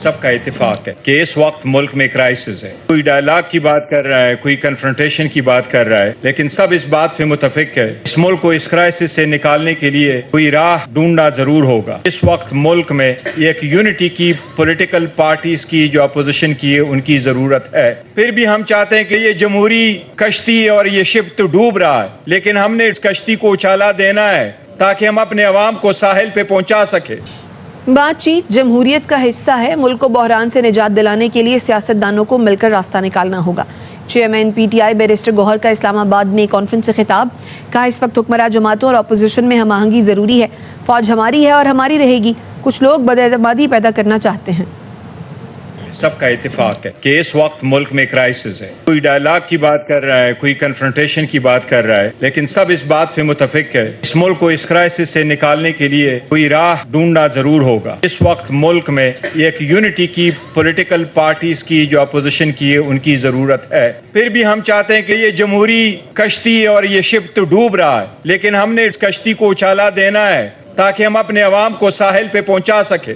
سب کا اتفاق ہے کہ اس وقت ملک میں کرائسس ہے. کوئی ڈائلاگ کی بات کر رہا ہے, کوئی کنفرنٹیشن کی بات کر رہا ہے, لیکن سب اس بات پہ متفق ہے اس ملک کو اس کرائسس سے نکالنے کے لیے کوئی راہ ڈھونڈنا ضرور ہوگا. اس وقت ملک میں ایک یونٹی کی پولیٹیکل پارٹیز کی جو اپوزیشن کی ہے ان کی ضرورت ہے. پھر بھی ہم چاہتے ہیں کہ یہ جمہوری کشتی اور یہ شپ تو ڈوب رہا ہے, لیکن ہم نے اس کشتی کو اچھالا دینا ہے تاکہ ہم اپنے عوام کو ساحل پہ پہنچا سکیں. بات چیت جمہوریت کا حصہ ہے. ملک کو بحران سے نجات دلانے کے لیے سیاستدانوں کو مل کر راستہ نکالنا ہوگا. Chairman P T I barrister Gohar کا اسلام آباد میں کانفرنس سے خطاب. کہا اس وقت حکمراں جماعتوں اور اپوزیشن میں ہم آہنگی ضروری ہے. فوج ہماری ہے اور ہماری رہے گی. کچھ لوگ بداعتمادی پیدا کرنا چاہتے ہیں. سب کا اتفاق ہے کہ اس وقت ملک میں کرائسس ہے. کوئی ڈائلاگ کی بات کر رہا ہے, کوئی کنفرنٹیشن کی بات کر رہا ہے, لیکن سب اس بات پہ متفق ہے اس ملک کو اس کرائسس سے نکالنے کے لیے کوئی راہ ڈھونڈنا ضرور ہوگا. اس وقت ملک میں ایک یونٹی کی پولیٹیکل پارٹیز کی جو اپوزیشن کی ہے ان کی ضرورت ہے. پھر بھی ہم چاہتے ہیں کہ یہ جمہوری کشتی اور یہ شپ تو ڈوب رہا ہے, لیکن ہم نے اس کشتی کو اچھالا دینا ہے تاکہ ہم اپنے عوام کو ساحل پہ پہنچا سکیں.